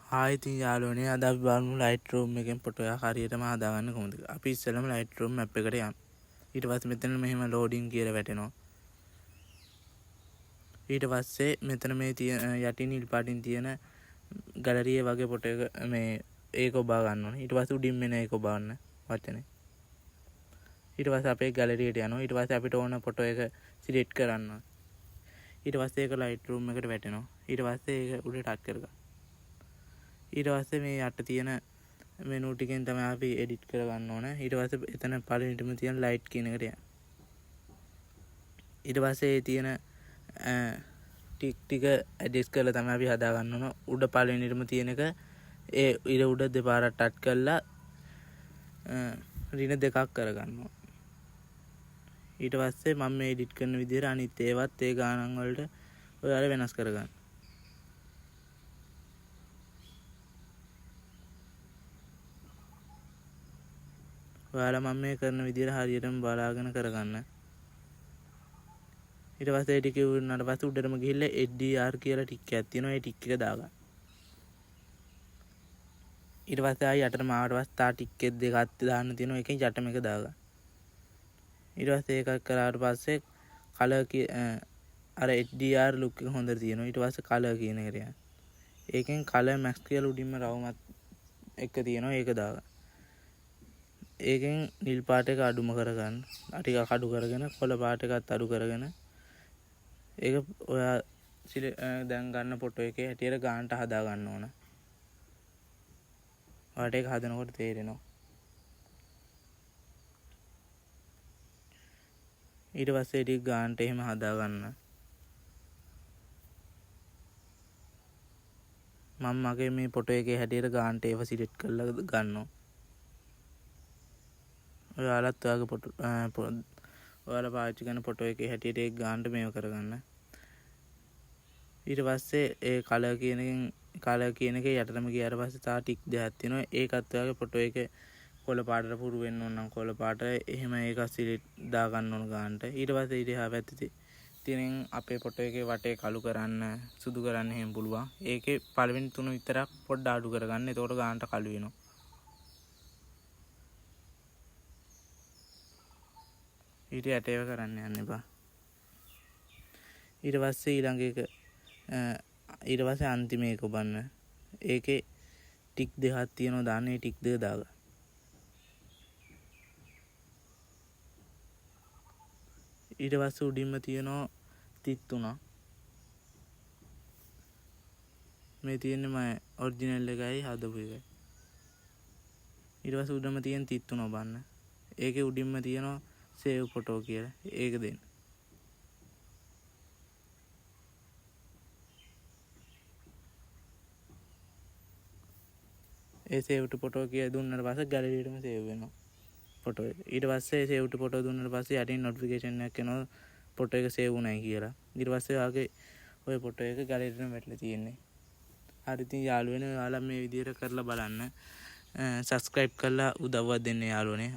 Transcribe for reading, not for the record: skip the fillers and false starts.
ඉතින් යාළුවනේ අද අපි බලමු Lightroom එකෙන් ෆොටෝ එකක් හරියටම හදාගන්න කොහොමද කියලා. අපි ඉස්සෙල්ලාම Lightroom app එකට යමු. ඊට පස්සේ මෙතන මෙහෙම loading කියලා වැටෙනවා. ඊට පස්සේ මෙතන මේ තියෙන යටින් නිල් පාටින් තියෙන gallery වගේ ෆොටෝ එක මේ ඒක ඔබා ගන්න ඕනේ. ඊට පස්සේ උඩින් මෙන්න ඒක ඔබවන්න වචනේ. ඊට පස්සේ අපේ gallery එකට යනවා. ඊට පස්සේ අපිට ඕන ෆොටෝ එක select කරන්න. ඊට පස්සේ ඒක Lightroom එකට වැටෙනවා. ඊට පස්සේ ඒක උඩ ටච් කරගන්න. ඊට පස්සේ මේ යට තියෙන මෙනු ටිකෙන් තමයි අපි එඩිට් කරගන්න ඕන. ඊට පස්සේ එතන පළවෙනිටම තියෙන ලයිට් කියන එකට යන්න. ඊට පස්සේ ඒ තියෙන ටික ඇඩ්ජස්ට් කරලා තමයි අපි හදා ගන්න ඕන. උඩ පළවෙනිටම තියෙන එක ඒ ඉර උඩ දෙපාරක් ටච් කරලා රින දෙකක් කරගන්න ඕන. ඊට පස්සේ මම මේ එඩිට් කරන විදිහට අනිත් ඒවත් ඒ ගානන් වලට ඔයාලා වෙනස් කරගන්න. ඔයාලා මම මේ කරන විදිහට හරියටම බලාගෙන කරගන්න. ඊට පස්සේ ටික උනාට පස්සේ උඩටම ගිහිල්ලා HDR කියලා ටික් එකක් තියෙනවා. ඒ ටික් එක දාගන්න. ඊට පස්සේ ආයෙ යටටම ආවට පස්සේ තා ටික් එක දෙකක් දාන්න තියෙනවා. එකෙන් යටම එක දාගන්න. ඊට පස්සේ ඒක කරාට පස්සේ කලර් අර HDR look එක හොඳට තියෙනවා. ඊට පස්සේ කලර් කියන එකට යන්න. ඒකෙන් කලර් max කියලා උඩින්ම රවුමත් එක තියෙනවා. ඒක දාගන්න. ඒකෙන් නිල් පාට එක අඩුම කරගන්න. ටිකක් අඩු කරගෙන කොළ පාට එකත් අඩු කරගෙන ඒක ඔයා දැන් ගන්න ෆොටෝ එකේ හැටියට ගානට හදා ගන්න ඕන. ඔයාලට ඒක හදනකොට තේරෙනවා. ඊට පස්සේ ටික ගානට එහෙම හදා ගන්න. මම මගේ මේ ෆොටෝ එකේ හැටියට ගානට ඒව සිලෙක්ට් කරලා ගන්නවා. ඔයාලත් ඔයාගේ ඔයාලා පාවිච්චි කරන ෆොටෝ එකේ හැටියට ඒක ගානට මේව කරගන්න. ඊට පස්සේ ඒ කලර් කියන එකේ යටටම ගියාට පස්සේ තා ටික් දෙකක් තියෙනවා. ඒකත් ඔයාගේ ෆොටෝ එකේ කොළ පාටට පුරු වෙන්න ඕන නම් කොළ පාට එහෙම ඒක සිලෙක්ට් දා ගන්න ඕන ගානට. ඊට පස්සේ ඊට එහා පැත්තේ තියෙන අපේ ෆොටෝ එකේ වටේ කළු කරන්න සුදු කරන්න එහෙම පුළුවන්. ඒකේ පළවෙනි තුන විතරක් පොඩ්ඩ අඩු කරගන්න. එතකොට ගානට කළු වෙනවා. ඊට යට ඒව කරන්න යන්න එපා. ඊට පස්සේ ඊළඟ එක ඊට පස්සේ අන්තිම එක ඔබන්න. ඒකේ ටික් දෙකක් තියෙනවා. දාන්න ඒ ටික් දෙක දාගන්න. ඊට පස්සේ උඩින්ම තියෙනවා 33. මේ තියෙන්නේ මම ඔරිජිනල් එකයි හදපු එකයි. ඊට පස්සේ උඩම තියෙන 33 ඔබන්න. ඒකේ උඩින්ම තියෙනවා save photo කියලා. ඒක දෙන්න. ඒ save to photo කියලා දුන්නාට පස්සේ gallery එකටම save වෙනවා photo එක. ඊට පස්සේ save to photo දුන්නාට පස්සේ යටින් notification එකක් එනවා photo එක save වුණයි කියලා. ඊට පස්සේ ඔයාගේ ওই photo එක gallery එකටම වැටලා තියෙන්නේ. හරි ඉතින් යාළුවනේ ඔයාලා මේ විදිහට කරලා බලන්න. subscribe කරලා උදව්වක් දෙන්න යාළුවනේ.